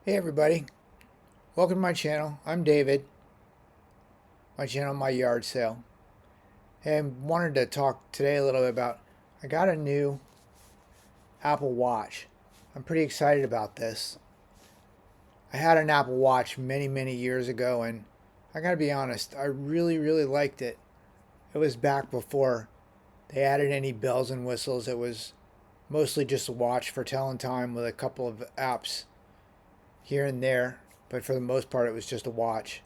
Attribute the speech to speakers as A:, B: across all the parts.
A: Hey everybody, welcome to my channel. I'm David, my channel, My Yard Sale. Hey, I wanted to talk today a little bit about, I got a new Apple Watch. I'm pretty excited about this. I had an Apple Watch many years ago, and I gotta be honest, I really liked it. It was back before they added any bells and whistles. It was mostly just a watch for telling time with a couple of apps here and there, but for the most part it was just a watch.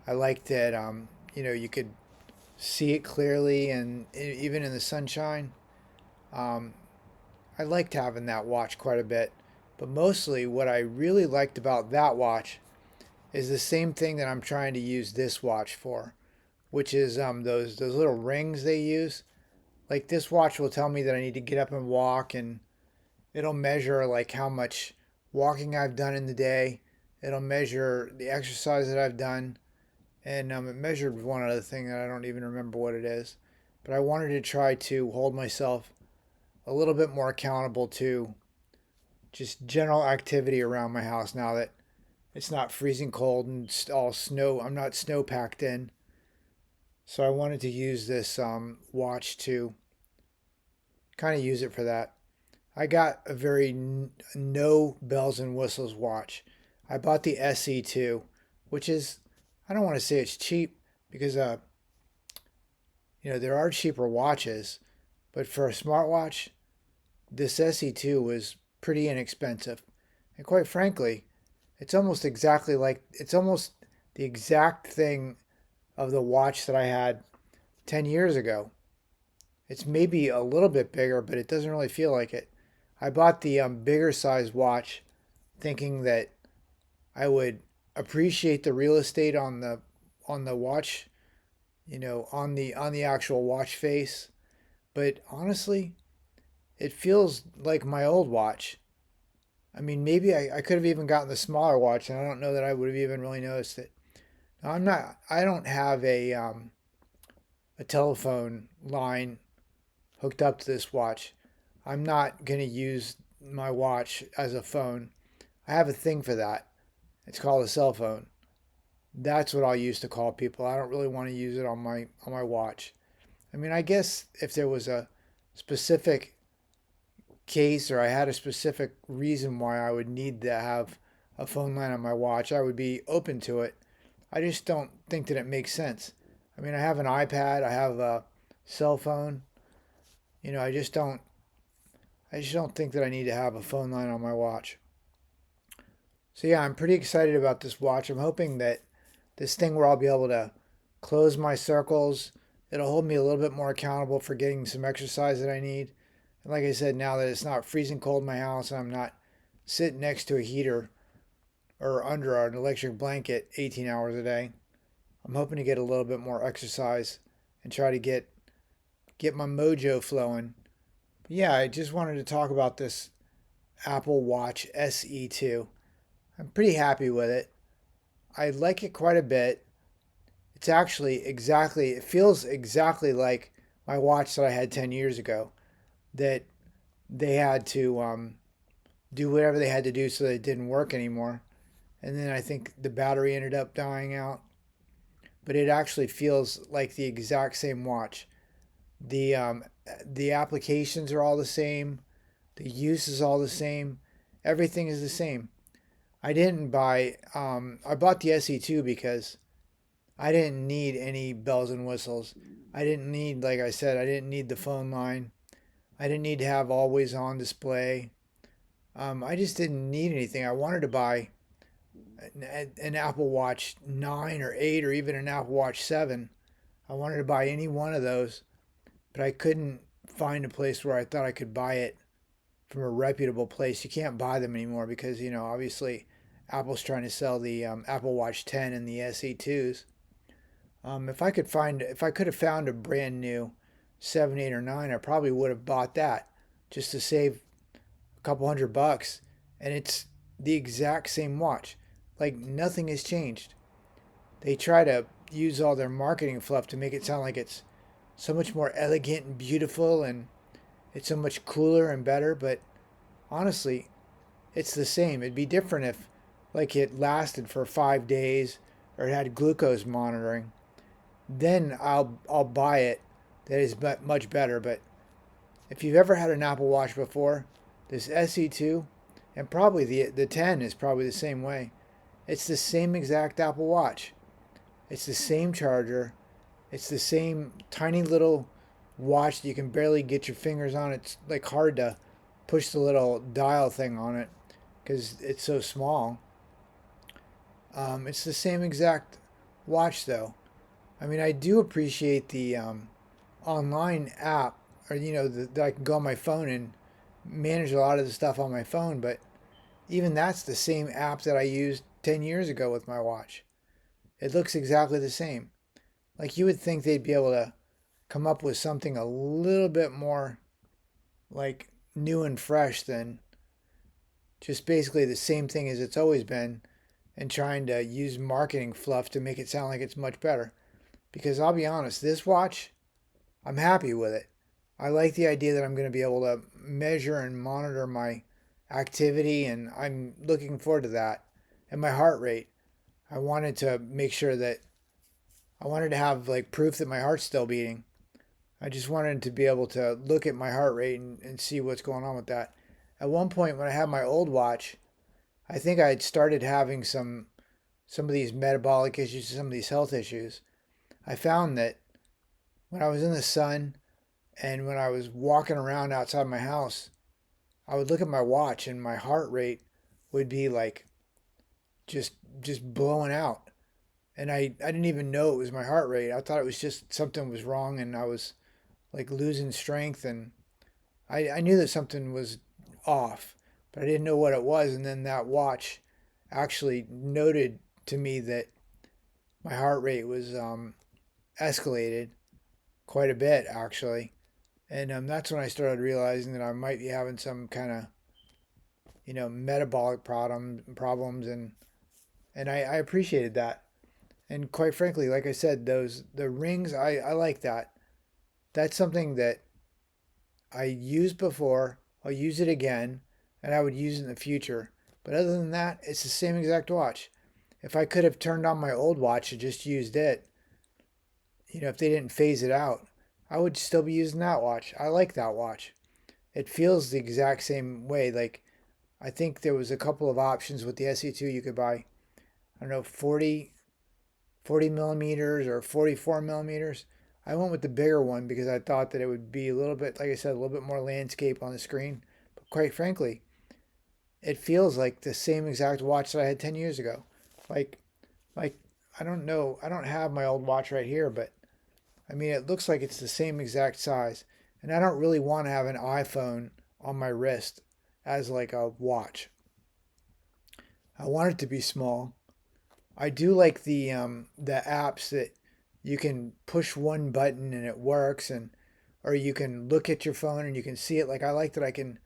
A: I liked that you could see it clearly, and even in the sunshine. Um, I liked having that watch quite a bit. But mostly, what I really liked about that watch is the same thing that I'm trying to use this watch for, which is those little rings they use. Like this watch will tell me that I need to get up and walk, and it'll measure like how much walking I've done in the day. It'll measure the exercise that I've done, and it measured one other thing that I don't even remember what it is. But I wanted to try to hold myself a little bit more accountable to just general activity around my house now that it's not freezing cold and it's all snow. I'm not snow packed in. So I wanted to use this watch to kind of use it for that. I got a very no bells and whistles watch. I bought the SE2, which is, I don't want to say it's cheap because there are cheaper watches, but for a smartwatch, this SE2 was pretty inexpensive. And quite frankly, it's almost the exact thing of the watch that I had 10 years ago. It's maybe a little bit bigger, but it doesn't really feel like it. I bought the bigger size watch thinking that I would appreciate the real estate on the watch, on the actual watch face. But honestly, it feels like my old watch. I mean, maybe I could have even gotten the smaller watch, and I don't know that I would have even really noticed it. Now, I don't have a telephone line hooked up to this watch. I'm not going to use my watch as a phone. I have a thing for that. It's called a cell phone. That's what I'll use to call people. I don't really want to use it on my watch. I mean, I guess if there was a specific case or I had a specific reason why I would need to have a phone line on my watch, I would be open to it. I just don't think that it makes sense. I mean, I have an iPad, I have a cell phone. You know, I just don't think that I need to have a phone line on my watch. So yeah, I'm pretty excited about this watch. I'm hoping that this thing where I'll be able to close my circles, it'll hold me a little bit more accountable for getting some exercise that I need. And like I said, now that it's not freezing cold in my house and I'm not sitting next to a heater or under an electric blanket 18 hours a day, I'm hoping to get a little bit more exercise and try to get my mojo flowing. But yeah, I just wanted to talk about this Apple Watch SE2. I'm pretty happy with it. I like it quite a bit. It's actually it feels exactly like my watch that I had 10 years ago, that they had to do whatever they had to do so that it didn't work anymore. And then I think the battery ended up dying out. But it actually feels like the exact same watch. The um, the applications are all the same. The use is all the same. Everything is the same. I didn't buy. I bought the SE2 because I didn't need any bells and whistles. I didn't need, like I said, I didn't need the phone line. I didn't need to have always on display. I just didn't need anything. I wanted to buy an Apple Watch 9 or 8 or even an Apple Watch 7. I wanted to buy any one of those, but I couldn't find a place where I thought I could buy it from a reputable place. You can't buy them anymore because, obviously Apple's trying to sell the Apple Watch 10 and the SE2s. If I could have found a brand new 7, 8, or 9, I probably would have bought that just to save a couple $100. And it's the exact same watch. Like nothing has changed. They try to use all their marketing fluff to make it sound like it's so much more elegant and beautiful and it's so much cooler and better. But honestly, it's the same. It'd be different if like it lasted for 5 days or it had glucose monitoring. Then I'll buy it. That is much better. But if you've ever had an Apple Watch before, this SE2 and probably the 10 is probably the same way. It's the same exact Apple Watch. It's the same charger. It's the same tiny little watch that you can barely get your fingers on. It's like hard to push the little dial thing on it because it's so small. It's the same exact watch though. I mean, I do appreciate the online app, or that I can go on my phone and manage a lot of the stuff on my phone. But even that's the same app that I used 10 years ago with my watch. It looks exactly the same. Like you would think they'd be able to come up with something a little bit more like new and fresh than just basically the same thing as it's always been and trying to use marketing fluff to make it sound like it's much better. Because I'll be honest, this watch, I'm happy with it. I like the idea that I'm going to be able to measure and monitor my activity, and I'm looking forward to that. And my heart rate. I wanted to make sure that I wanted to have like proof that my heart's still beating. I just wanted to be able to look at my heart rate and see what's going on with that. At one point when I had my old watch, I think I had started having some of these metabolic issues, some of these health issues. I found that when I was in the sun and when I was walking around outside my house, I would look at my watch and my heart rate would be like just just blowing out. And I didn't even know it was my heart rate. I thought it was just something was wrong and I was like losing strength, and I knew that something was off, but I didn't know what it was. And then that watch actually noted to me that my heart rate was escalated quite a bit actually. And that's when I started realizing that I might be having some kind of metabolic problems, and I appreciated that. And quite frankly, like I said, the rings, I like that. That's something that I used before. I'll use it again, and I would use it in the future. But other than that, it's the same exact watch. If I could have turned on my old watch and just used it, if they didn't phase it out, I would still be using that watch. I like that watch. It feels the exact same way. Like I think there was a couple of options with the SE2 you could buy. I don't know, 40 millimeters or 44 millimeters. I went with the bigger one because I thought that it would be a little bit, like I said, a little bit more landscape on the screen. But quite frankly, it feels like the same exact watch that I had 10 years ago. Like, like I don't know, I don't have my old watch right here, but I mean, it looks like it's the same exact size. And I don't really want to have an iPhone on my wrist as like a watch. I want it to be small. I do like the apps that you can push one button and it works, and or you can look at your phone and you can see it. Like I like that I can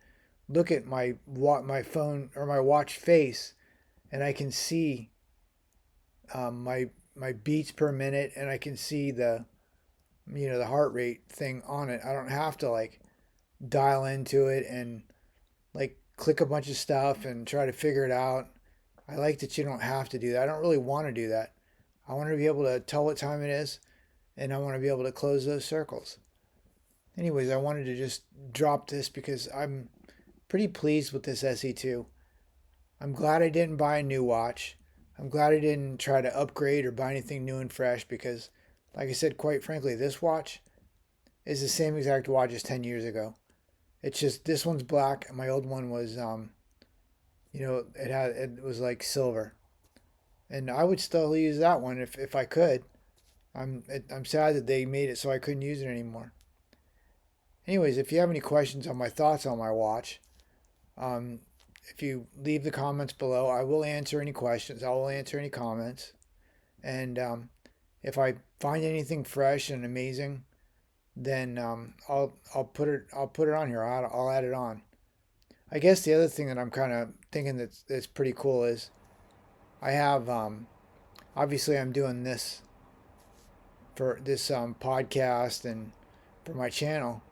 A: look at my phone or my watch face and I can see my beats per minute, and I can see the heart rate thing on it. I don't have to like dial into it and like click a bunch of stuff and try to figure it out. I like that you don't have to do that. I don't really want to do that. I want to be able to tell what time it is, and I want to be able to close those circles. Anyways, I wanted to just drop this because I'm pretty pleased with this SE2. I'm glad I didn't buy a new watch. I'm glad I didn't try to upgrade or buy anything new and fresh because, like I said, quite frankly, this watch is the same exact watch as 10 years ago. It's just this one's black and my old one was it was like silver. And I would still use that one if I could. I'm sad that they made it so I couldn't use it anymore. Anyways, if you have any questions on my thoughts on my watch, um, if you leave the comments below, I will answer any questions. I will answer any comments. And if I find anything fresh and amazing, then I'll put it on here. I'll add it on. I guess the other thing that I'm kind of thinking that's pretty cool is I have obviously I'm doing this for this podcast and for my channel.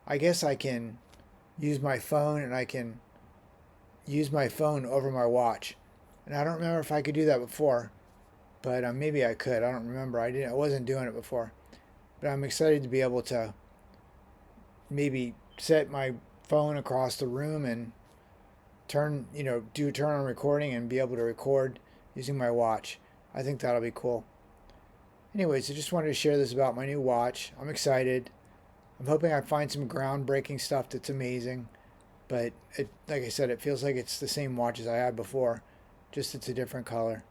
A: I guess I can use my phone and I can use my phone over my watch. And I don't remember if I could do that before, but maybe I could. I don't remember. I wasn't doing it before, but I'm excited to be able to maybe set my phone across the room and do turn on recording and be able to record using my watch. I think that'll be cool. Anyways, I just wanted to share this about my new watch. I'm excited. I'm hoping I find some groundbreaking stuff that's amazing. But like I said, it feels like it's the same watch as I had before, just it's a different color.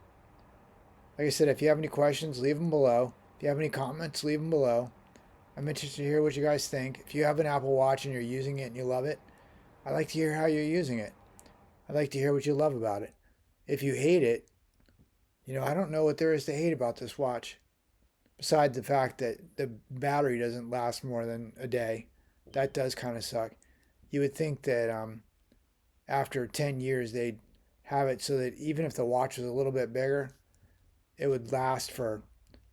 A: Like I said, if you have any questions, leave them below. If you have any comments, leave them below. I'm interested to hear what you guys think. If you have an Apple Watch and you're using it and you love it, I'd like to hear how you're using it. I'd like to hear what you love about it. If you hate it, I don't know what there is to hate about this watch. Besides the fact that the battery doesn't last more than a day. That does kind of suck. You would think that after 10 years they'd have it so that even if the watch was a little bit bigger, it would last for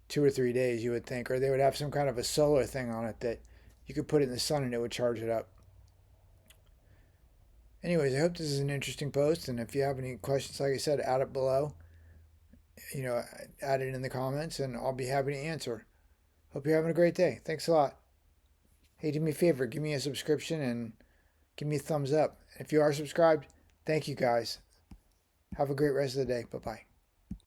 A: 2 or 3 days, you would think. Or they would have some kind of a solar thing on it that you could put it in the sun and it would charge it up. Anyways, I hope this is an interesting post. And if you have any questions, like I said, add it below. Add it in the comments and I'll be happy to answer. Hope you're having a great day. Thanks a lot. Hey, do me a favor, give me a subscription and give me a thumbs up. If you are subscribed, thank you guys. Have a great rest of the day. Bye bye.